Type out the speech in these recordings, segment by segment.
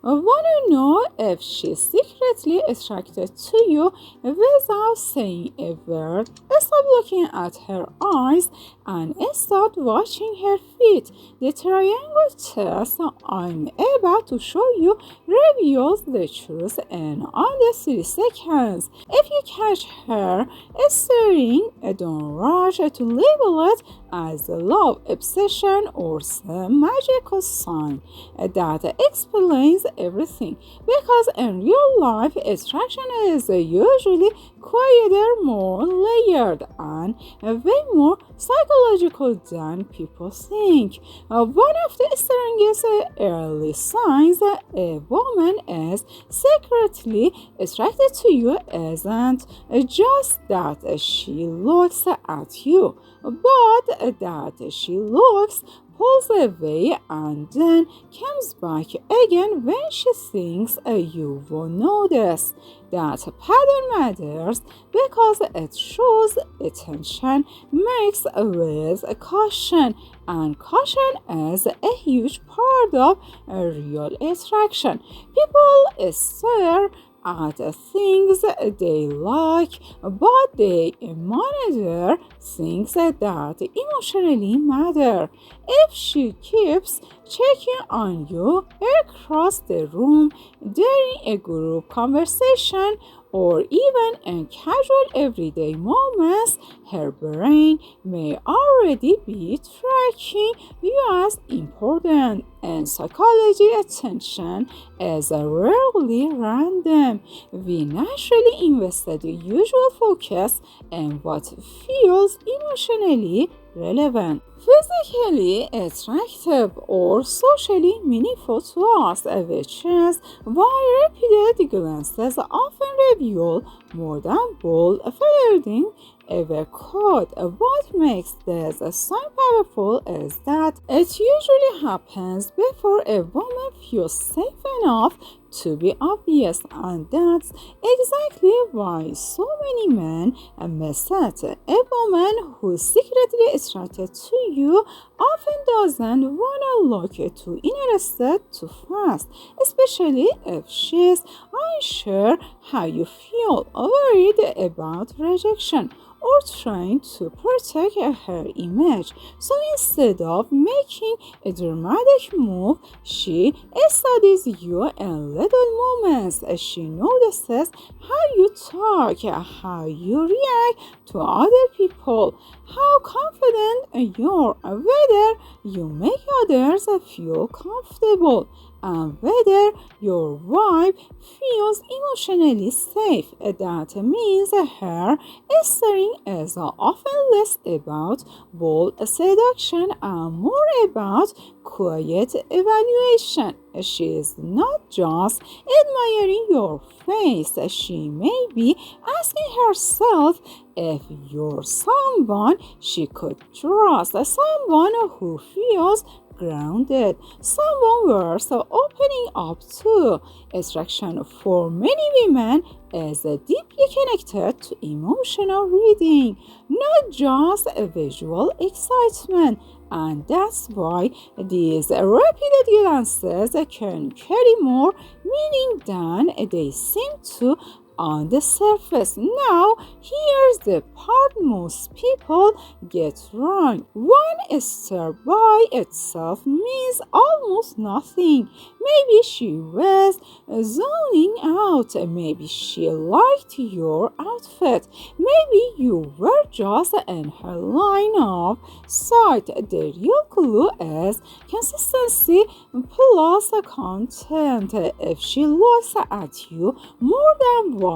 Want to know if she's secretly attracted to you without saying a word? Stop looking at her eyes and start watching her feet. The triangle test I'm about to show you reveals the truth in under 3 seconds. If you catch her staring, don't rush to label it as a love obsession or some magical sign that explains everything, because in real life attraction is usually quieter, more layered, and way more psychological than people think. One of the strongest early signs a woman is secretly attracted to you isn't just that she looks at you, but that she looks, pulls away, and then comes back again when she thinks you won't notice. That pattern matters because it shows attention mixed with caution, and caution is a huge part of real attraction. People stare at things they like, but they monitor things that emotionally matter. If she keeps checking on you across the room during a group conversation or even in casual everyday moments, her brain may already be tracking you as important. In psychology, attention is rarely random. We naturally invest the usual focus in what feels emotionally relevant, physically attractive, or socially meaningful to us, which is why repeated glances often reveal more than bold flirting ever could. What makes this sign powerful is that it usually happens before a woman feels safe enough to be obvious, and that's exactly why so many men miss it. A woman who's secretly attracted to you often doesn't want to look too interested too fast, especially if she's unsure how you feel, worried about rejection, or trying to protect her image. So instead of making a dramatic move, she studies you in little moments. She notices how you talk, how you react to other people, how confident you're, whether you make others feel comfortable, and whether your vibe feels emotionally safe. That means her staring is often less about bold seduction and more about quiet evaluation. She is not just admiring your face, she may be asking herself if you're someone she could trust, someone who feels grounded, someone worth opening up to. Attraction for many women is deeply connected to emotional reading, not just a visual excitement. And that's why these repeated glances can carry more meaning than they seem to on the surface. Now, here's the part most people get wrong. One stare by itself means almost nothing. Maybe she was zoning out. Maybe she liked your outfit. Maybe you were just in her line of sight. The real clue is consistency plus content. If she looks at you more than once,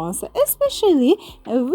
especially when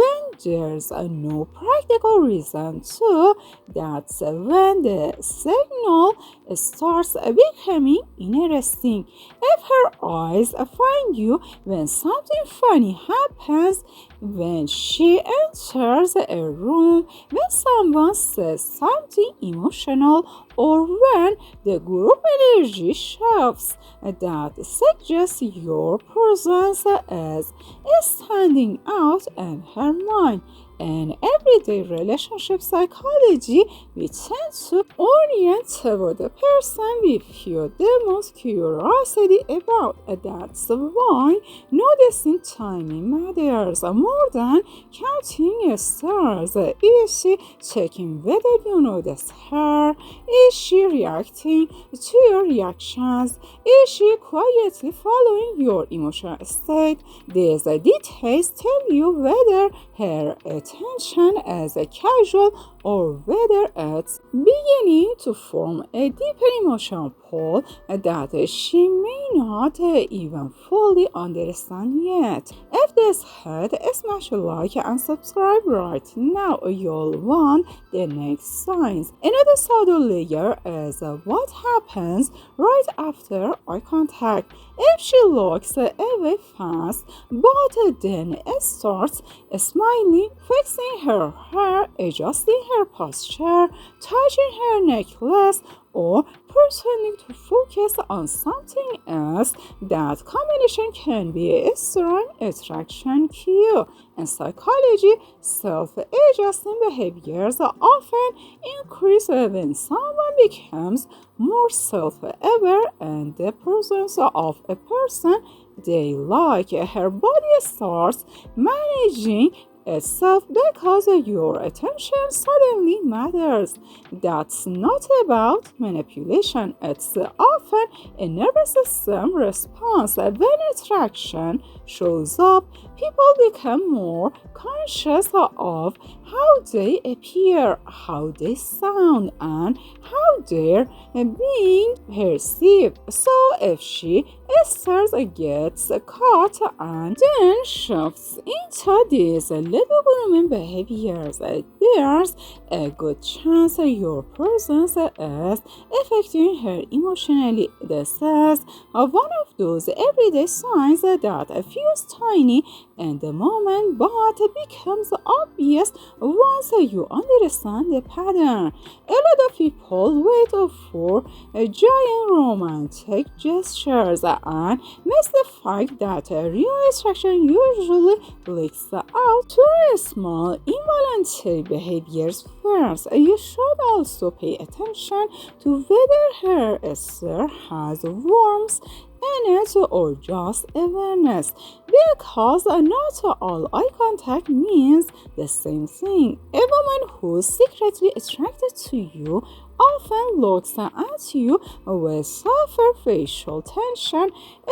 there's no practical reason to, that's when the signal starts becoming interesting. If her eyes find you when something funny happens, when she enters a room, when someone says something emotional, or when the group energy shifts, that suggests your presence is standing out in her mind. In everyday relationship psychology, we tend to orient toward the person we feel the most curiosity about. That's why noticing tiny matters more than counting stars. Is she checking whether you notice her? Is she reacting to your reactions? Is she quietly following your emotional state? These details tell you whether her attention is casual or whether it's beginning to form a deeper emotional pull that she may not even fully understand yet. If this hit, smash a like and subscribe right now. You'll want the next signs. Another subtle layer is what happens right after eye contact. If she looks away fast, but then starts smiling, fixing her hair, adjusting her posture, touching her necklace, or pretending to focus on something else, that combination can be a strong attraction cue. In psychology, self-adjusting behaviors often increase when someone becomes more self-aware in the presence of a person they like. Her body starts managing itself because your attention suddenly matters. That's not about manipulation, it's often a nervous system response. When attraction shows up, people become more conscious of how they appear, how they sound, and how they're being perceived. So if she stares, gets caught, and then shifts into these little grooming behaviors, there's a good chance your presence is affecting her emotionally. This is one of those everyday signs that feels tiny in the moment but becomes obvious once you understand the pattern. A lot of people wait for giant romantic gestures and miss the fact that real attraction usually leaks out through small involuntary behaviors first. You should also pay attention to whether her stare has warmth in it or just awareness, because not all eye contact means the same thing. A woman who's secretly attracted to you often looks at you with softer facial tension,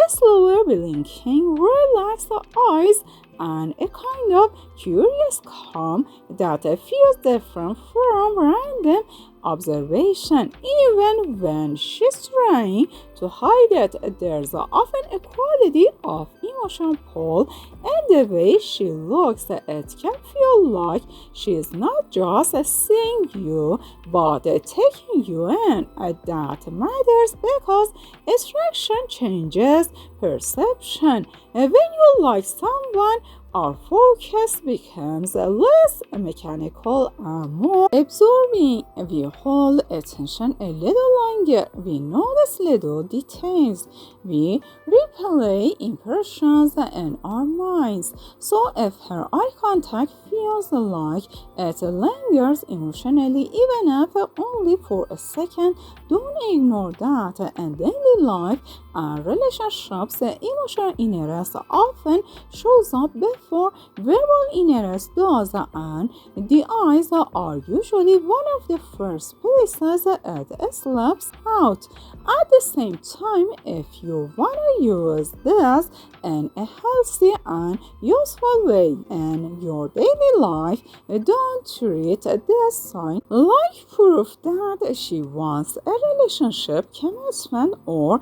slower blinking, relaxed eyes, and a kind of curious calm that feels different from random observation. Even when she's trying to hide it, there's often a quality of emotional pull in the way she looks. It can feel like she's not just seeing you but taking you in. That matters because attraction changes perception. When you like someone, our focus becomes less mechanical and more absorbing. We hold attention a little longer. We notice little details. We replay impressions in our minds. So if her eye contact feels like it lingers emotionally, even if only for a second, don't ignore that. In daily life and relationships, emotional interest often shows up before verbal interest does, and the eyes are usually one of the first places it slips out. At the same time, if you want to use this in a healthy and useful way in your daily life, don't treat this sign like proof that she wants a relationship, commitment, or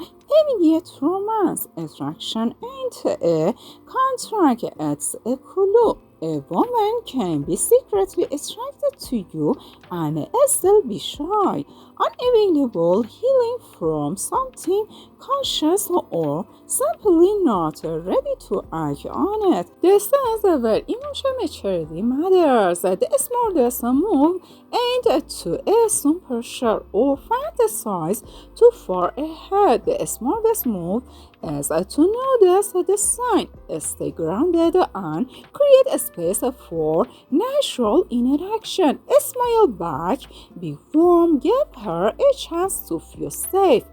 immediate romance. Attraction ain't a contract, it's a clue. A woman can be secretly attracted to you and still be shy, unavailable, healing from something cautious, or simply not ready to act on it. This is where emotional maturity matters. The smartest move ain't to assume pressure or fantasize too far ahead. The smartest move is to notice the sign, stay grounded, and create a space for natural interaction. Smile back, be warm, give her a chance to feel safe.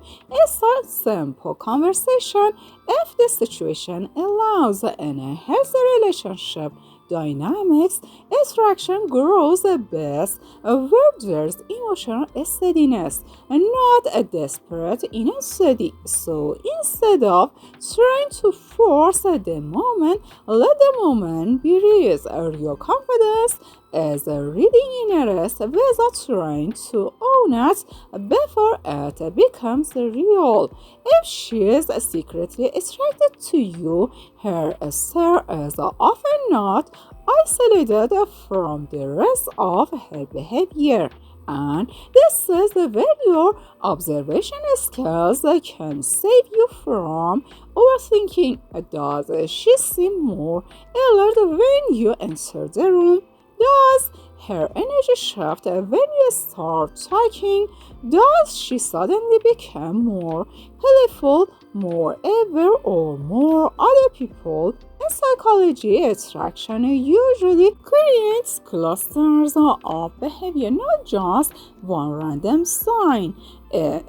Start simple conversation if the situation allows. In a healthy relationship dynamics, interaction grows best where there's emotional steadiness and not a desperate intensity. So instead of trying to force the moment, let the moment be raised. Your confidence is reading interest without trying to own it before it becomes real. If she is secretly attracted to you, her stare is often not isolated from the rest of her behavior. And this is where your observation skills can save you from overthinking. Does she seem more alert when you enter the room? Does her energy shift when you start talking? Does she suddenly become more playful, more aware, or more other people? In psychology, attraction usually creates clusters of behavior, not just one random sign. It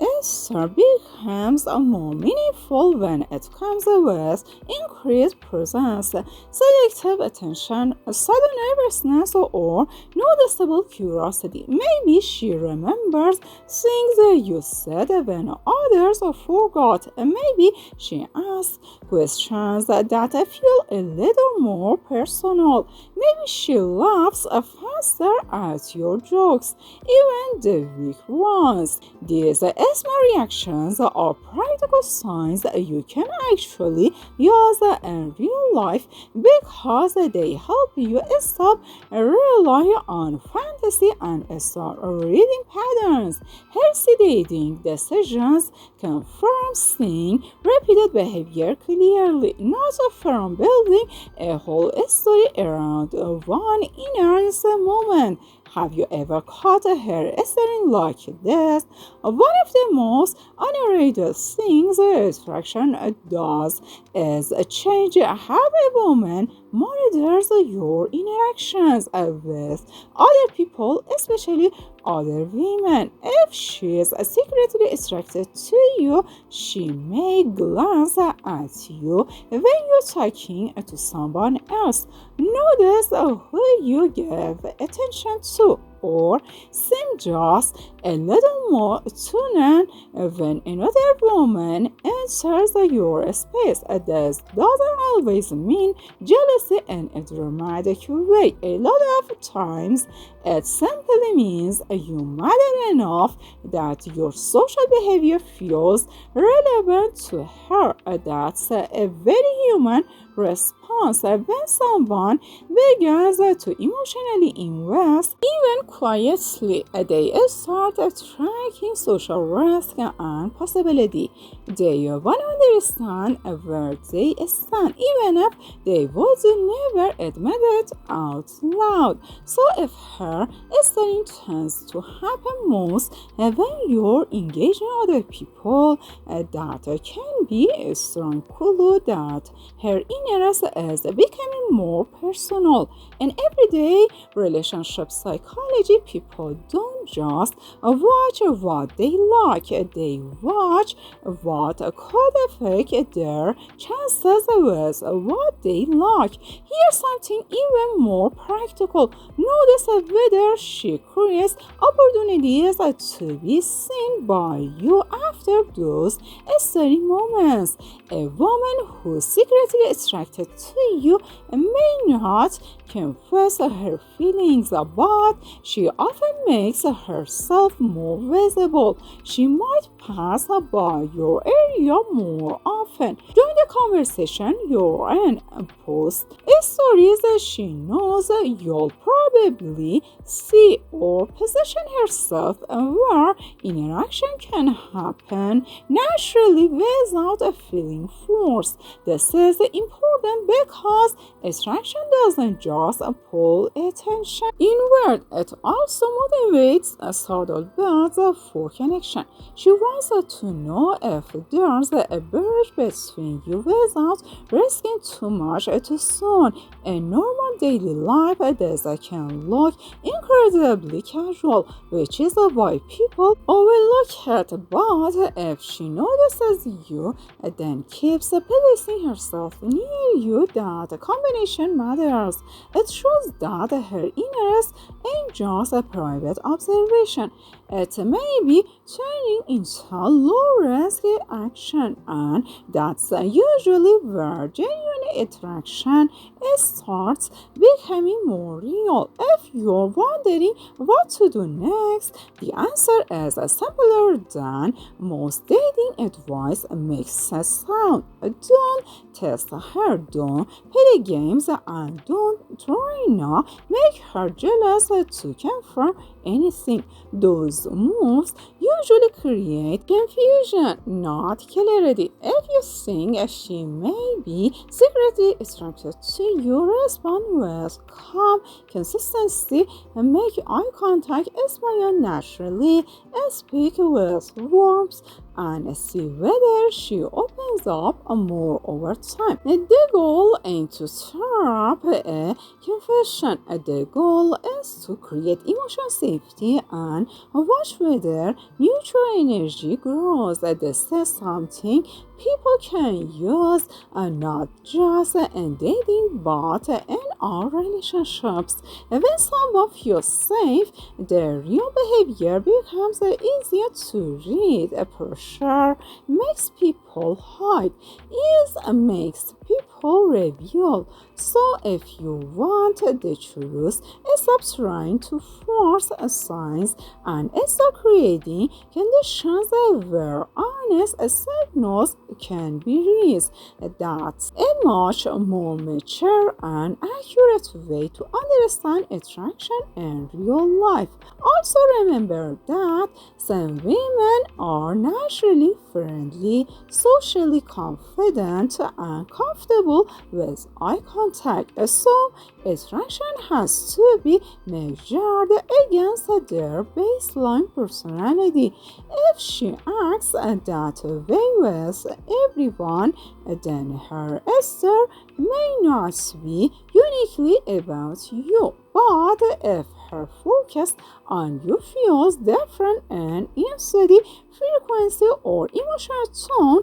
becomes more meaningful when it comes with increased presence, selective attention, sudden nervousness, or noticeable curiosity. Maybe she remembers things you said when others forgot. Maybe she asks questions that feel a little more personal. Maybe she laughs faster at your jokes, even the weak ones. These small reactions are practical signs that you can actually use in real life because they help you stop relying on fantasy and start reading patterns. Healthy dating decisions come from seeing repeated behavior clearly, not from building a whole story around one intense moment. Have you ever caught a hair staring like this? One of the most underrated things attraction does is change how a woman monitors your interactions with other people, especially other women. If she is secretly attracted to you, she may glance at you when you're talking to someone else. Notice who you give attention to, or seem just a little more tuned when another woman enters your space. This doesn't always mean jealousy in a dramatic way. A lot of times, it simply means you matter enough that your social behavior feels relevant to her. That's a very human response when someone begins to emotionally invest, even quietly. They start tracking social risk and possibility. They want to understand where they stand, even if they would never admit it out loud. So if her studying tends to happen most when you're engaging other people, that can be a strong clue that her interest is becoming more personal. In everyday relationship psychology, people don't just watch what they like, they watch what could affect their chances with what they like. Here's something even more practical. Notice whether she creates opportunities to be seen by you after those study moments. A woman who's secretly attracted to you may not confess her feelings, but she often makes herself more visible. She might pass by your area more often. During the conversation you're in, post stories she knows you'll probably probably see or position herself where interaction can happen naturally without feeling forced. This is important because attraction doesn't just pull attention inward, it also motivates a subtle builds for connection. She wants to know if there's a bridge between you without risking too much too soon. In normal daily life, this can look incredibly casual, which is why people overlook it. But if she notices you, then keeps placing herself near you, that combination matters. It shows that her interest ain't just a private observation. It may be turning into low-risk action, and that's usually where genuine attraction starts becoming more real. If you're wondering what to do next, the answer is simpler than most dating advice makes it sound. Don't test her, don't play games, and don't try not make her jealous to confirm anything. Those moves usually create confusion, not clarity. If you think she may be secretly attracted to you, respond with calm consistency and make eye contact, smile naturally, and speak with warmth, and see whether she opens up more over time. The goal ain't to trap a confession. The goal is to create emotional safety and watch whether mutual energy grows. This is something people can use not just in dating but in our relationships. When someone feels safe, their real behavior becomes easier to read. Pressure makes people hide, ease makes people reveal. So if you want the truth, stop trying to force signs and start creating conditions where honest signals can be raised. That's a much more mature and accurate way to understand attraction in real life. Also remember that some women are naturally friendly, socially confident, and comfortable with eye contact. So attraction has to be measured against their baseline personality. If she acts that way with everyone, then her answer may not be uniquely about you. But if her focus on you feels different in intensity, frequency, or emotional tone,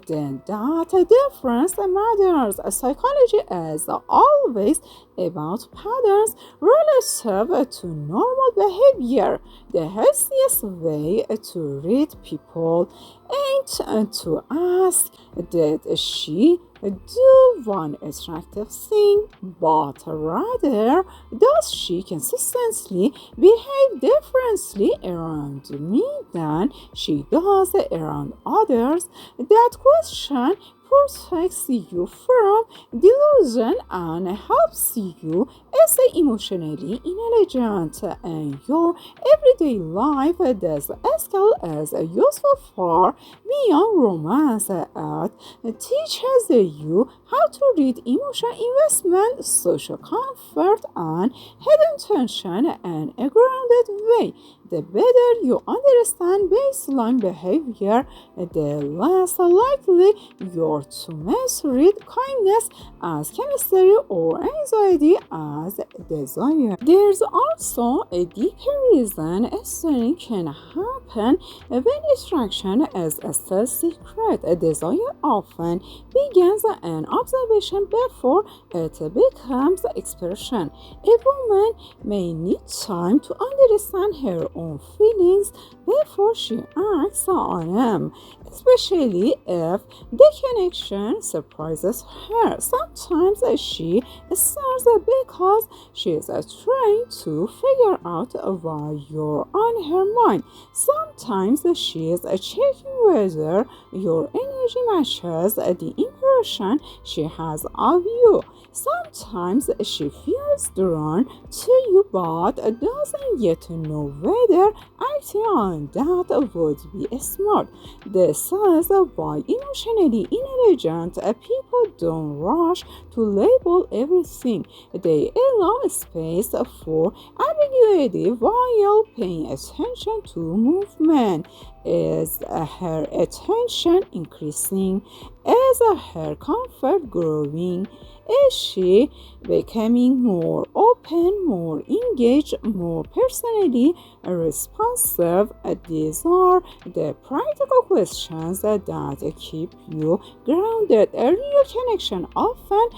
then that difference matters. Psychology is always about patterns relative to normal behavior. The healthiest way to read people ain't to ask, did she do one attractive thing, but rather, does she consistently behave differently around me than she does around others? That question protects you from delusion and helps you stay emotionally intelligent in your everyday life. This skill is useful for beyond romance. It teaches you how to read emotional investment, social comfort, and hidden tension in a grounded way. The better you understand baseline behavior, the less likely you're to misread kindness as chemistry or anxiety as desire. There's also a deeper reason stealing can happen when attraction is still secret. A desire often begins an observation before it becomes expression. A woman may need time to understand her own feelings before she acts on them, especially if the connection surprises her. Sometimes she starts because she is trying to figure out why you're on her mind. Sometimes she is checking whether your energy matches the impression she has of you. Sometimes she feels drawn to you but doesn't yet know whether acting on that would be smart. This is why emotionally intelligent people don't rush to label everything. They allow space for ambiguity while paying attention to movement. Is her attention increasing? Is her comfort growing? Is she becoming more open, more engaged, more personally responsive? These are the practical questions that keep you grounded. A real connection often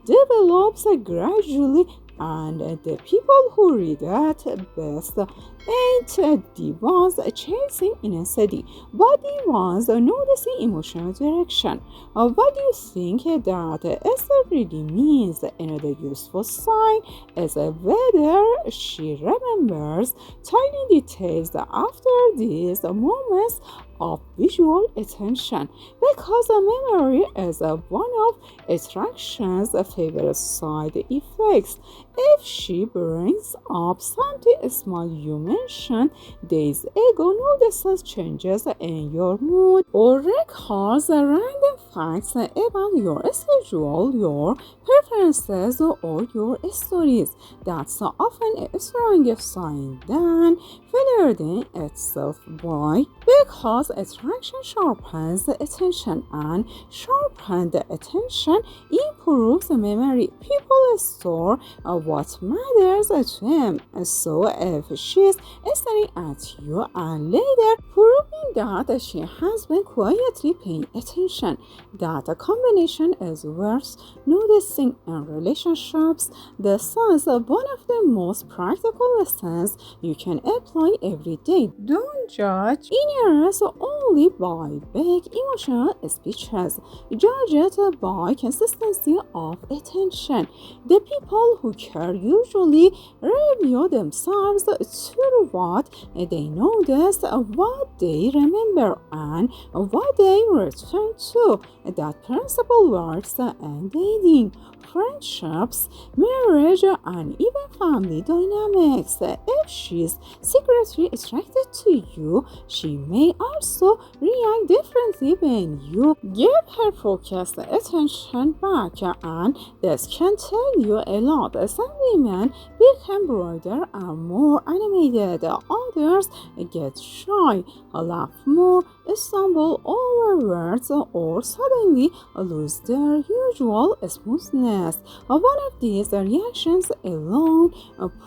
develops gradually, and the people who read it best ain't the ones chasing intensity, but the ones noticing emotional direction. What do you think that Esther really means? Another useful sign is whether she remembers tiny details after these moments of visual attention, because memory is one of attraction's favorite side effects. If she brings up something small you mentioned days ago, notices changes in your mood, or recalls random facts about your schedule, your preferences, or your stories, that's often a stronger sign than flirting itself. Why? Because attraction sharpens the attention, and sharpened attention improves memory. People store what matters to them. So if she's staring at you and later proving that she has been quietly paying attention, that combination is worth noticing. In relationships, this is one of the most practical lessons you can apply every day. Don't judge interest only by big emotional speeches. Judge it by consistency of attention. The people who care usually review themselves through what they notice, what they remember, and what they return to. That principle works in dating, friendships, marriage, and even family dynamics. If she's secretly attracted to you, she may also react differently when you give her focused attention back, and this can tell you a lot. Some women become brighter and more animated, others get shy, laugh more, stumble over words, or suddenly lose their usual smoothness. One of these reactions alone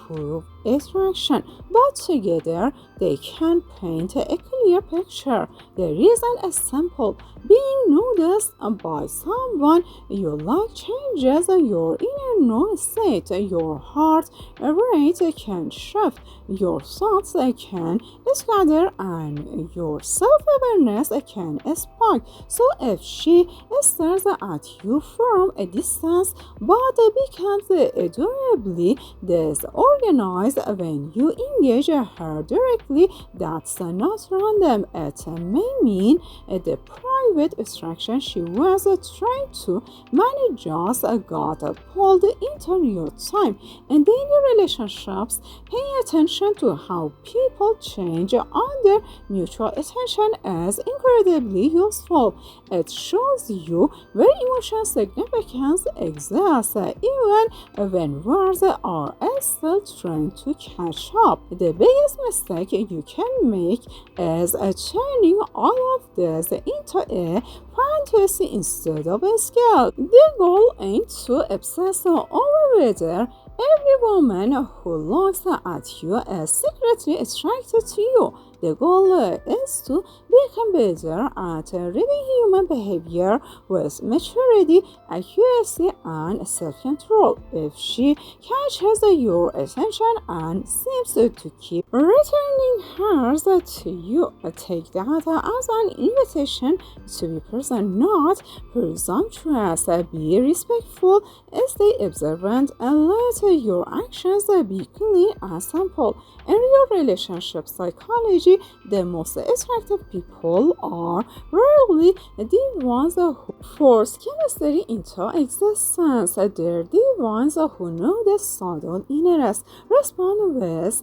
prove attraction, but together they can paint a clear picture. The reason is simple. Being noticed by someone you like changes your inner nervous state. Your heart rate can shift, your thoughts can scatter, and your self-awareness can spike. So if she stares at you from a distance but becomes adorably disorganized when you engage her directly, that's not random. It may mean the private distraction she was trying to manage just got pulled into your time. In daily relationships, paying attention to how people change under mutual attention is incredibly useful. It shows you where emotional significance exists, even when words are still trying to catch up. The biggest mistake you can make is turning all of this into a fantasy instead of a skill. The goal ain't to obsess over whether every woman who looks at you is secretly attracted to you. The goal is to become better at reading human behavior with maturity, accuracy, and self-control. If she catches your attention and seems to keep returning hers to you, take that as an invitation to be present, not presumptuous. Be respectful, stay observant, and let your actions be clean and simple. In real relationship psychology, energy, the most attractive people are rarely the ones who force chemistry into existence. They're the ones who know the subtle interest, respond with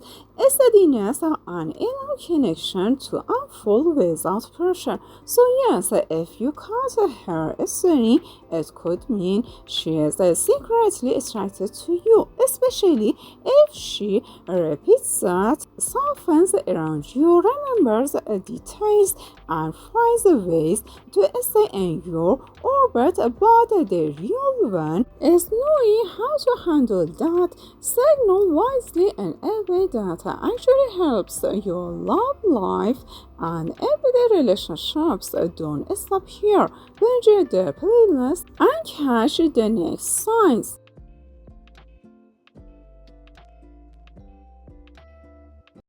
steadiness, and allow connection to unfold without pressure. So yes, if you cut her story, it could mean she is secretly attracted to you, especially if she repeats that, softens around you, remembers details, and finds ways to stay in your orbit. But the real one is knowing how to handle that signal wisely in a way that actually helps your love life and everyday relationships. Don't stop here. Binge the playlist and catch the next signs.